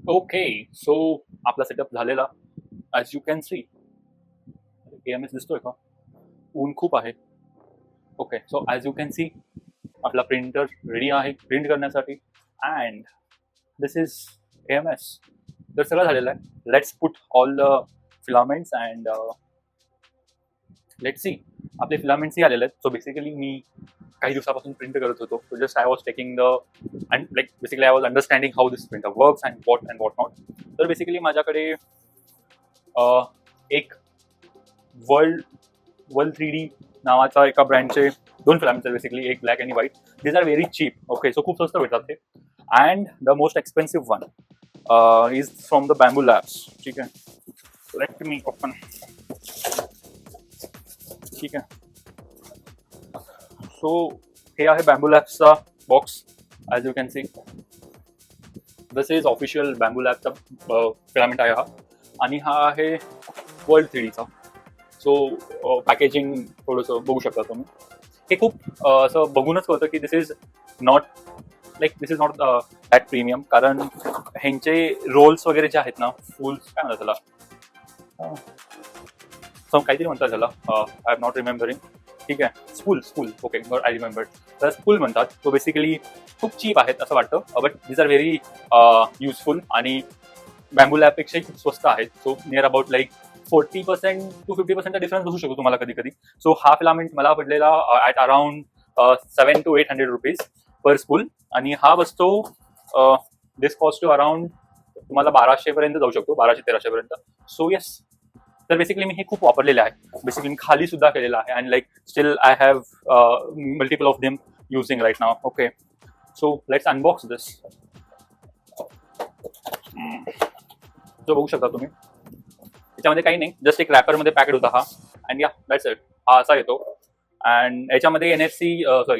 Okay, so आपला setup झालेला. As you can C AMS दिसतोय का? ऊन खूप आहे. Okay, so as you can C आपला प्रिंटर रेडी आहे प्रिंट करण्यासाठी. And this is AMS. तर सगळं झालेलं आहे. Let's put all the filaments and let's see. आपले फिलामेंट्सही आलेले आहेत. सो बेसिकली मी काही दिवसापासून प्रिंट करत होतो. So just I was taking the and like basically I was understanding how this printer works and what not. तर बेसिकली माझ्याकडे एक वर्ल्ड 3D नावाचा एका ब्रँडचे दोन फिलामेंट्स आहेत बेसिकली, एक ब्लॅक आणि white. These are very cheap. Okay, so खूप स्वस्त भेटतात ते. And the most expensive one is from the bamboo labs. ठीक आहे, लेट मी ओपन. ठीक आहे, सो हे आहे बॅम्बू लॅब्सचा box. As you can see this is official bamboo लॅबचा फिलामेंट आहे हा. आणि हा आहे वर्ल्ड 3Dचा. सो पॅकेजिंग थोडंसं बघू शकता तुम्ही. हे खूप असं बघूनच कळतं की दिस इज नॉट दॅट प्रीमियम, कारण ह्यांचे रोल्स वगैरे जे आहेत ना, फुल्स काय म्हणतात त्याला, सो काहीतरी म्हणतात त्याला, आय एम नॉट रिमेंबरिंग. ठीक आहे, स्पूल. Okay, I remember. तर स्पूल म्हणतात. तो बेसिकली खूप चीप आहेत असं वाटतं, but these are very useful आणि बॅम्बू लॅबपेक्षाही खूप स्वस्त आहेत. So near about like 40% to 50% difference बसू शकतो तुम्हाला कधी कधी. सो हा फिलामेंट मला पडलेला at around 700 to 800 rupees per spool. आणि हा बसतो दिस कॉस्ट टू अराउंड तुम्हाला 1200 पर्यंत जाऊ शकतो, 1200-1300 पर्यंत. सो येस, तर बेसिकली मी हे खूप वापरलेले आहे. बेसिकली मी खाली सुद्धा केलेलं आहे. And like still I have multiple of them using right now. Okay, so let's unbox this. जो बघू शकता तुम्ही, याच्यामध्ये काही नाही, जस्ट एक रॅपरमध्ये पॅकेट होता हा. अँड या दॅट्स इट. हा असा येतो. अँड याच्यामध्ये NFC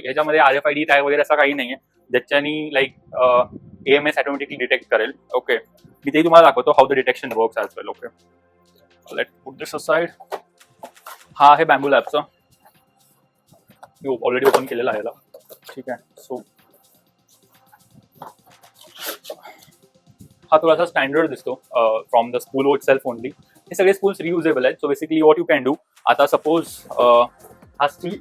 याच्यामध्ये RFID टॅग वगैरे असं काही नाही आहे, ज्याच्यानी लाईक AMS ऑटोमॅटिकली डिटेक्ट करेल. ओके, मी ते तुम्हाला दाखवतो how the detection works as well. Okay, late put this aside. हा आहे बॅम्बू लॅबचा. मी ऑलरेडी ओपन केलेला आहे याला. ठीक आहे, सो हा थोडासा स्टँडर्ड दिसतो from the spool it self only. हे सगळे स्पूल्स रियुजेबल आहेत. So basically what you can do, आता सपोज हा स्टील,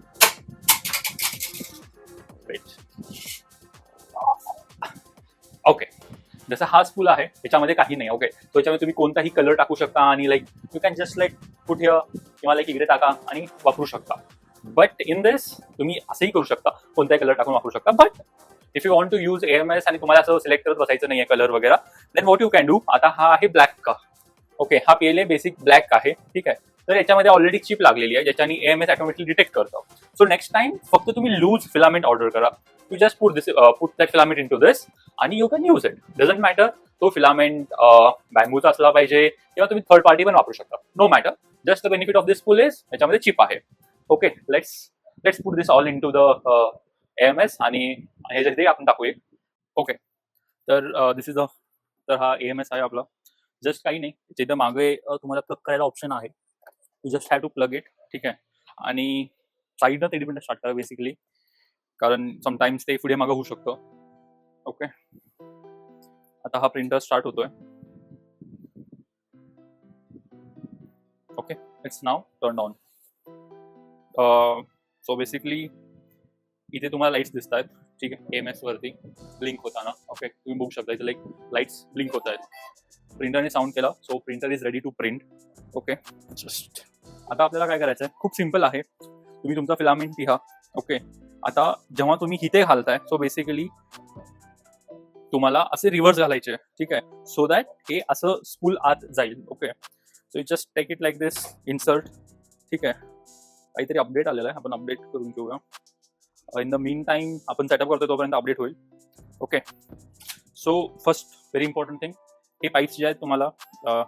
ओके, जसं हा स्पूल आहे याच्यामध्ये काही नाही. ओके, सो याच्यामध्ये तुम्ही कोणताही कलर टाकू शकता आणि like you can just like put here किंवा लाईक इकडे टाका आणि वापरू शकता. बट इन दिस तुम्ही असंही करू शकता, कोणताही कलर टाकून वापरू शकता. But if you want to use AMS आणि तुम्हाला असं सिलेक्ट करत बसायचं नाही आहे कलर वगैरे, then what you can do, आता हा आहे ब्लॅक का. ओके, हा पहिले बेसिक ब्लॅक आहे. ठीक आहे, तर याच्यामध्ये ऑलरेडी चिप लागलेली आहे ज्याच्याने AMS ऑटोमॅटिकली डिटेक्ट करतं. सो नेक्स्ट टाइम फक्त तुम्ही लूज फिलामेंट ऑर्डर करा. You just put that filament into this आणि you can use it. Doesn't matter तो फिलामेंट बॅम्बूचा असला पाहिजे किंवा तुम्ही थर्ड पार्टी पण वापरू शकता. No matter, just the benefit of this spool is याच्यामध्ये चिप आहे. Okay, let's put this all into the AMS आणि ह्याच्यामध्ये आपण टाकूया. ओके, तर दिस इज तर हा AMS आहे आपला. जस्ट काही नाही, जिथं मागे तुम्हाला प्लग करायला ऑप्शन आहे. You just have to plug it. ठीक आहे, आणि साईडनं 30 मिनिटं स्टार्ट करा बेसिकली, कारण समटाईम्स ते पुढे मागं होऊ शकतं. ओके, आता हा प्रिंटर स्टार्ट होतोय. Okay, it's now turn on. So basically इथे तुम्हाला लाईट्स दिसत आहेत. ठीक आहे, AMS वरती ब्लिंक होताना. ओके, तुम्ही बघू शकता इथे लाईक लाईट्स ब्लिंक होत आहेत. प्रिंटरने साऊंड केला, so printer is ready to print. Okay, just आता आपल्याला काय करायचं आहे, खूप सिम्पल आहे. तुम्ही तुमचा फिलामेंट लिहा. ओके, आता जेव्हा तुम्ही इथे घालताय, सो बेसिकली तुम्हाला असे रिव्हर्स घालायचे. ठीक आहे, सो दॅट हे असं स्पूल आत जाईल. Okay, so you just take it like this, insert. ठीक आहे, काहीतरी अपडेट आलेला आहे, आपण अपडेट करून घेऊया. इन द मीन टाइम आपण सेटअप करतो तोपर्यंत अपडेट होईल. Okay, so first very important thing, हे पाईप्स जे आहेत तुम्हाला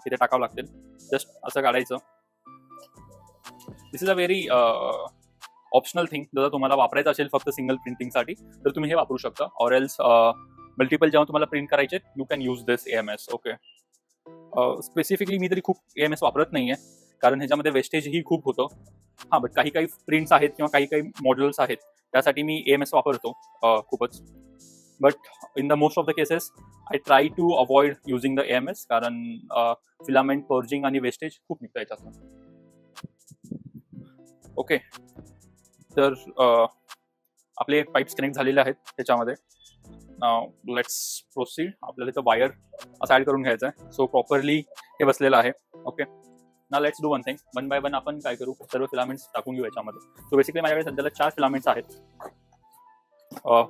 इथे टाकावं लागतील. जस्ट असं काढायचं. This is a very optional thing. जर तुम्हाला वापरायचं असेल फक्त सिंगल प्रिंटिंगसाठी तर तुम्ही हे वापरू शकता. ऑर एल्स मल्टिपल जेव्हा तुम्हाला प्रिंट करायचे you can use this AMS. Okay, specifically मी तरी खूप AMS वापरत नाही आहे, कारण ह्याच्यामध्ये वेस्टेजही खूप होतं. हां, बट काही प्रिंट्स आहेत किंवा काही मॉडेल्स आहेत त्यासाठी मी AMS वापरतो खूपच. But in the most of the cases I try to avoid using the AMS, कारण फिलामेंट पर्जिंग आणि वेस्टेज खूप निघतं याच्यातून. ओके, तर आपले पाईप्स कनेक्ट झालेले आहेत त्याच्यामध्ये. Let's proceed. आपल्याला इथं वायर असं ऍड करून घ्यायचं आहे. सो प्रॉपरली हे बसलेलं आहे. ओके, ना let's do one thing. One by one आपण काय करू, सर्व फिलामेंट्स टाकून घेऊ याच्यामध्ये. सो बेसिकली माझ्याकडे सध्याला 4 फिलामेंट्स आहेत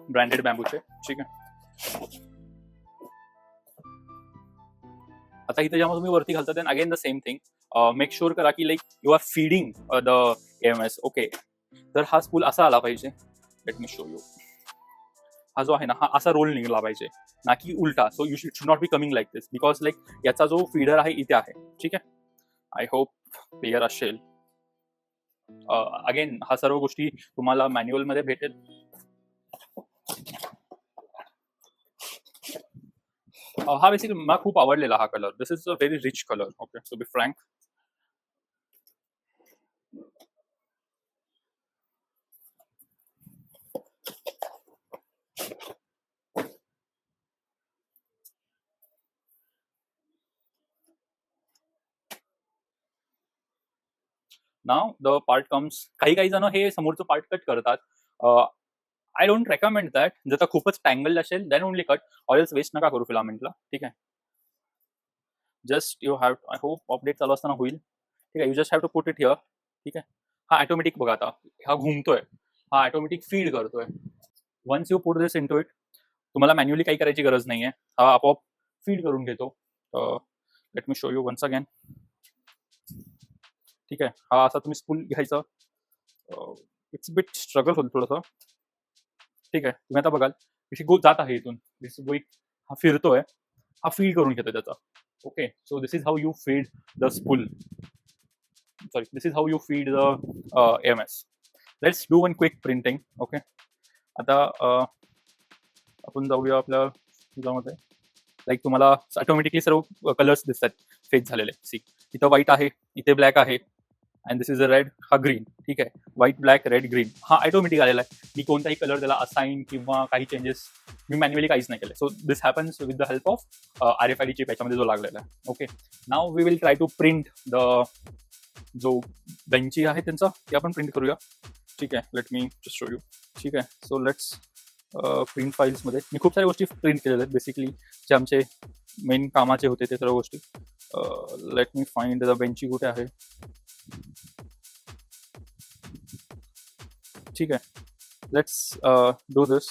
ब्रँडेड बॅम्बूचे. ठीक आहे, आता इथे जेव्हा तुम्ही वरती घालता then again the same thing, make sure करा की like you are feeding the AMS. Okay, तर हा स्पूल असा आला पाहिजे. Let me show you. हा जो आहे ना, हा असा रोल निघाला पाहिजे, ना की उलटा. So you should not be coming like this, because like याचा जो फीडर आहे इथे आहे. ठीक आहे, आय होप क्लिअर असेल. अगेन हा सर्व गोष्टी तुम्हाला मॅन्युअल मध्ये भेटेल. हा बेसिकली मला खूप आवडलेला हा colour. This is a very rich colour. Okay, to be frank. Now the part comes. काही जण हे समोरचं पार्ट कट करतात. I don't recommend that. जर का खूपच टँगल्ड असेल then only cut, or else waste नका करू फिलामेंटला. ठीक आहे, just you have, I hope update चालू असताना होईल. ठीक आहे, you just have to put it here. ठीक आहे, हा ऑटोमॅटिक बघा आता हा घुमतोय, हा ऑटोमॅटिक फीड करतोय. Once you put this into it, तुम्हाला मॅन्युअली काही करायची गरज नाहीये, हा आपोआप फीड करून घेतो. Let me show you once again. ठीक आहे, हा असा तुम्ही स्पूल घ्यायचा. इट्स बिट स्ट्रगल होईल थोडंसं. ठीक आहे, तुम्ही आता बघाल कशी गो जात आहे इथून. दिस गोईंग, हा फिरतोय, हा फीड करून घेतो त्याचा. Okay, so this is how you feed the spool. Sorry, this is how you feed the AMS. Let's do one quick printing. Okay, आता आपण जाऊया आपल्या ह्याच्यामध्ये. लाईक तुम्हाला ऑटोमॅटिकली सर्व कलर्स दिसतात फेक झालेले. सी, इथं व्हाईट आहे, इथे ब्लॅक आहे, and this is a red, हा ग्रीन. ठीक आहे, व्हाईट ब्लॅक रेड ग्रीन, हा ऑटोमॅटिक आलेला आहे. मी कोणताही कलर त्याला असाइन किंवा काही चेंजेस मी मॅन्युअली काहीच नाही केले. So this happens with the help of RFID chip याच्यामध्ये जो लागलेला आहे. Okay, now we will try to print the जो बेंची आहे त्यांचा, ते आपण प्रिंट करूया. ठीक आहे, let me just show you. ठीक आहे, सो लेट्स प्रिंट फाईल्समध्ये मी खूप साऱ्या गोष्टी प्रिंट केलेल्या आहेत बेसिकली, जे आमचे मेन कामाचे होते ते सर्व गोष्टी. लेट मी फाइंड द बेंची कुठे आहे. ठीक आहे, लेट्स डू दिस.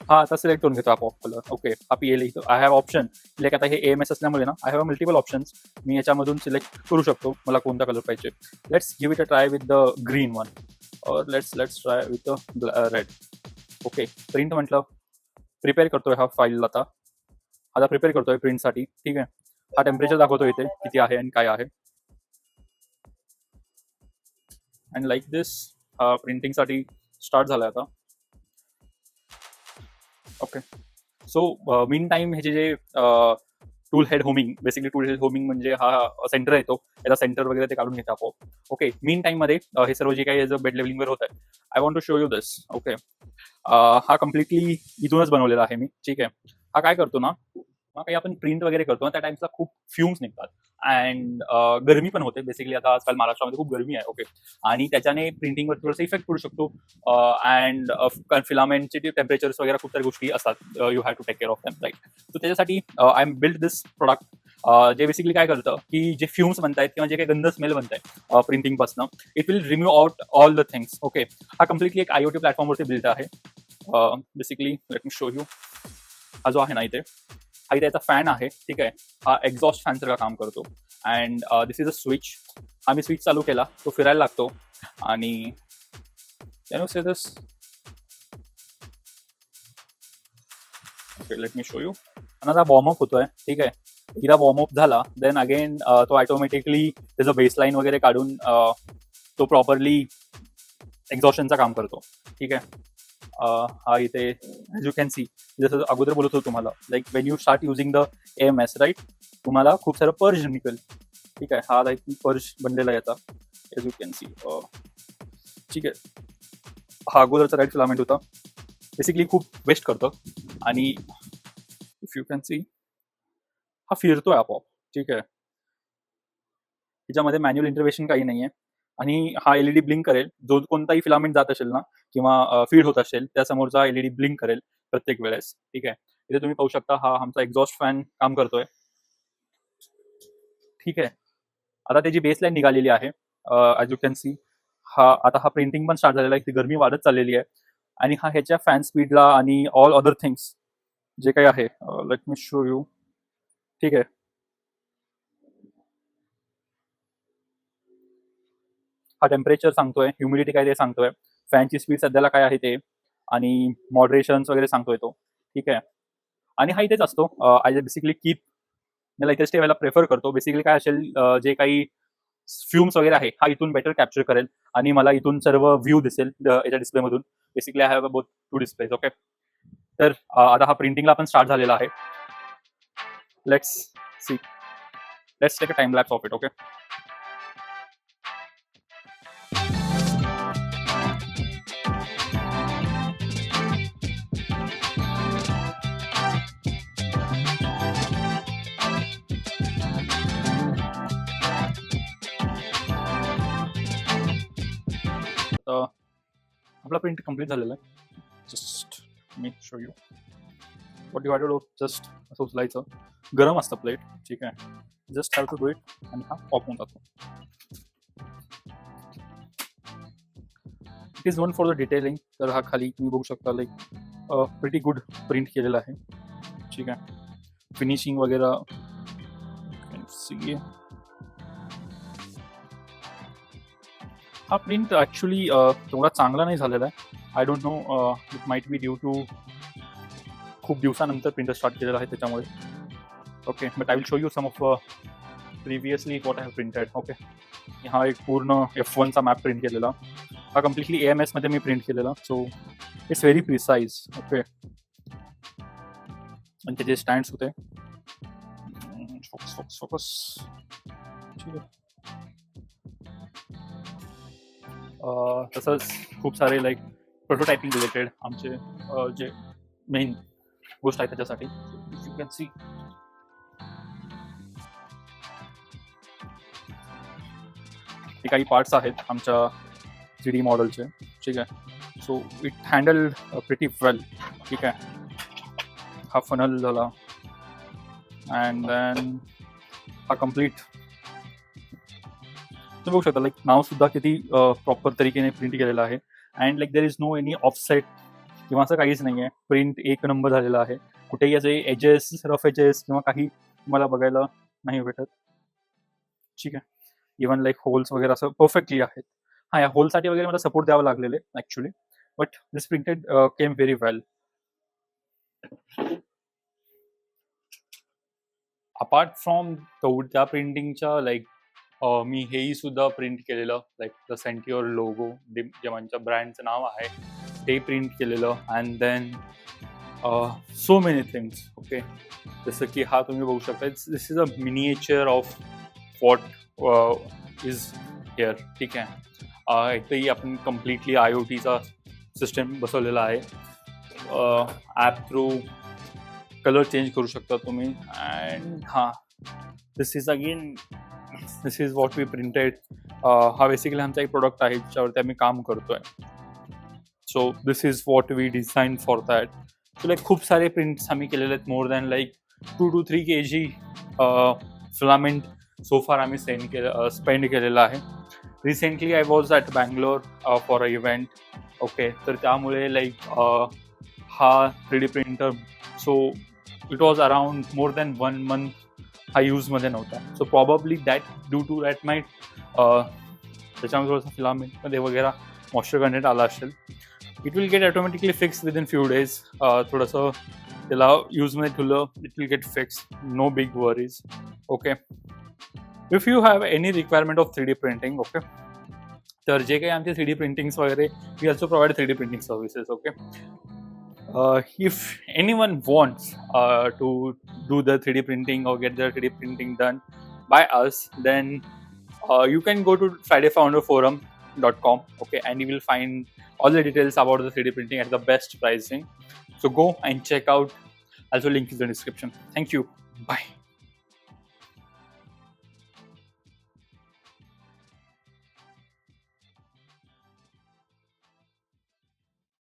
हा आता सिलेक्ट करून घेतो आपोआप कलर. ओके, हा PL इथं आय हॅव ऑप्शन. लाईक आता हे AMS असल्यामुळे ना, आय हॅव मल्टिपल ऑप्शन्स. मी याच्यामधून सिलेक्ट करू शकतो मला कोणता कलर पाहिजे. Let's give it a try with the green one, और let's try with the red. Okay, print म्हटलं, प्रिपेअर करतोय हा फाईल. आता प्रिपेअर करतोय प्रिंटसाठी. ठीक आहे, हा टेम्परेचर दाखवतो इथे किती आहे आणि काय आहे. अँड लाईक दिस हा प्रिंटिंगसाठी स्टार्ट झालाय आता. ओके, सो मीन टाइम ह्याचे जे tool head homing, basically tool head homing म्हणजे हा सेंटर येतो, याचा सेंटर वगैरे ते काढून घेतो आपोआप. ओके, मीन टाइम मध्ये हे सर्व जे काही बेड लेवलिंगवर होत आहे, I want to show you this. Okay, हा कम्प्लिटली इथूनच बनवलेला आहे मी. ठीक आहे, हा काय करतो ना, काही आपण प्रिंट वगैरे करतो ना त्या टाइम्सला खूप फ्युम्स निघतात अँड गरमी पण होते. बेसिकली आता आजकाल महाराष्ट्रामध्ये खूप गरमी आहे. ओके, आणि त्याच्याने प्रिंटिंगवर थोडासा इफेक्ट पडू शकतो. अँड फिलामेंटचे टेम्परेचर्स वगैरे खूप साऱ्या गोष्टी असतात. You have to take care of them, right. So त्याच्यासाठी I am build this product, जे बेसिकली काय करतं की जे फ्युम्स बनतायत किंवा जे काही गंध स्मेल बनताय प्रिंटिंगपासून, it will remove out all the things. Okay, हा कम्प्लिटली एक IoT प्लॅटफॉर्मवरती बिल्ड आहे. Basically let me show you. हा जो आहे ना इथे, हा इथे याचा फॅन आहे. ठीक आहे, हा एक्झॉस्ट फॅन सारखा काम करतो. And this is a switch. हा मी स्विच चालू केला, तो फिरायला लागतो आणि okay, late me show you. आता वॉर्मअप होतोय. ठीक आहे, एकदा वॉर्मअप झाला देन अगेन तो ऑटोमॅटिकली त्याचं बेसलाईन वगैरे काढून तो प्रॉपरली एक्झॉस्शनचं काम करतो. ठीक आहे, हा इथे ॲज यू कॅन सी, जसं अगोदर बोलत होतो तुम्हाला, like when you start using the AMS, right, तुम्हाला खूप सारं पर्ज निघेल. ठीक आहे, हा लाईक पर्ज बनलेला आहे याचा, ॲज यू कॅन सी. ठीक आहे, हा अगोदरचा राईट फिलामेंट होता. बेसिकली खूप वेस्ट करतं. आणि इफ यू कॅन सी हा फिरतोय आपोआप, ठीक आहे. त्याच्यामध्ये मॅन्युअल इंटरव्हेन्शन काही नाहीये. आणि हा एलईडी ब्लिंक करेल, जो कोणताही फिलामेंट जात असेल ना किंवा फीड होत असेल त्या समोरचा एलईडी ब्लिंक करेल प्रत्येक वेळेस, ठीक आहे. इथे तुम्ही पाहू शकता हा आमचा एक्झॉस्ट फॅन काम करतोय, ठीक आहे. आता त्याची बेसलाईन निघालेली आहे. ॲज यू कॅन सी हा प्रिंटिंग पण स्टार्ट झालेला आहे. ती गरमी वाढत चाललेली आहे. आणि हा ह्याच्या फॅन स्पीडला आणि ऑल अदर थिंग्स जे काही आहे, लेट मी शो यू, ठीक आहे. हा टेम्परेचर सांगतोय, ह्युमिडिटी काय ते सांगतोय, फॅनची स्पीड सध्याला काय आहे ते, आणि मॉडरेशन्स वगैरे सांगतोय तो, ठीक आहे. आणि हा इथेच असतो. आय बेसिकली कीप मला इथेच ठेवायला प्रेफर करतो. बेसिकली काय असेल, जे काही फ्युम्स वगैरे आहे हा इथून बेटर कॅप्चर करेल आणि मला इथून सर्व व्ह्यू दिसेल याच्या डिस्प्लेमधून. Basically I have both two displays, okay. तर आता हा प्रिंटिंगला पण स्टार्ट झालेला आहे. Let's see, let's take a time lapse of it, okay. आपला प्रिंट कम्प्लीट झालेला आहे. जस्ट मी show you what you have to do. Just असं उचलायचं, गरम असतं प्लेट, ठीक आहे. Just have to do it आणि हा पॉप होऊन जातो. It is known for the detailing. तर हा खाली तुम्ही बघू शकता लाईक प्रिटी गुड प्रिंट केलेला आहे, ठीक आहे. फिनिशिंग वगैरे सी. हा प्रिंट ॲक्च्युली तेवढा चांगला नाही झालेला आहे. I don't know, it might be due to खूप दिवसानंतर प्रिंटर स्टार्ट केलेला आहे त्याच्यामुळे, okay. But I will show you some of previously what I have printed, okay. हा एक पूर्ण F1चा मॅप प्रिंट केलेला. हा कम्प्लिटली AMS मध्ये मी प्रिंट केलेला. So it's very precise, okay. आणि त्याचे स्टँड्स होते. फोकस फोकस फोकस, ठीक आहे. तसंच खूप सारे लाईक प्रोटोटायपिंग रिलेटेड आमचे जे मेन गोष्ट आहे त्याच्यासाठी. यू कॅन सी हे काही पार्ट्स आहेत आमच्या 3D मॉडेलचे, ठीक आहे. सो इट हँडल्ड प्रिटी वेल, ठीक आहे. हा फनल झाला अँड देन हा कम्प्लीट तुम्ही बघू शकता लाईक नाव सुद्धा किती प्रॉपर तरीकेने प्रिंट केलेलं आहे. And like there is no any offset किंवा असं काहीच नाही आहे. प्रिंट एक नंबर झालेला आहे. कुठेही असे एजेस, रफ एजेस किंवा काही तुम्हाला बघायला नाही भेटत, ठीक आहे. इव्हन लाईक होल्स वगैरे असं परफेक्टली आहेत. हा, या होलसाठी वगैरे मला सपोर्ट द्यावं लागलेले actually, but this printed came very well. Apart from त्या प्रिंटिंगच्या लाईक मी हेही सुद्धा प्रिंट केलेलं, लाईक द सेंट्युअर लोगो जे माझ्या ब्रँडचं नाव आहे ते प्रिंट केलेलं. And then so many things, okay. जसं की हा तुम्ही बघू शकता, this is a miniature of what is here, ठीक आहे. इथंही आपण कम्प्लिटली IoTचा सिस्टम बसवलेला आहे. ॲप थ्रू कलर चेंज करू शकता तुम्ही. And this is what we printed. हा बेसिकली आमचा एक प्रोडक्ट आहे ज्याच्यावरती आम्ही काम करतोय. So this is what we design for that. So like खूप सारे प्रिंट्स आम्ही केलेले आहेत. More than like 2 to 3 kg filament so far आम्ही स्पेंड केलेला आहे. Recently I was at Bangalore for a event, okay. तर त्यामुळे लाईक हा 3D printer, so it was around more than 1 month हा यूजमध्ये नव्हता. So probably that due to that might त्याच्यामध्ये थोडंसं फिलामेंटमध्ये वगैरे मॉइश्चर कंटेंट आला असेल. It will get automatically fix within few days. थोडंसं त्याला यूजमध्ये ठेवलं, it will get fix, no big worries, okay. If you have any requirement of 3D printing, okay, तर जे काही आमचे 3D प्रिंटिंग्स वगैरे, we also provide 3D printing services, okay. If anyone wants to do the 3D printing or get their 3D printing done by us, then you can go to fridayfounderforum.com, okay, and you will find all the details about the 3D printing at the best pricing. So go and check out. Also, link is in the description. Thank you. Bye.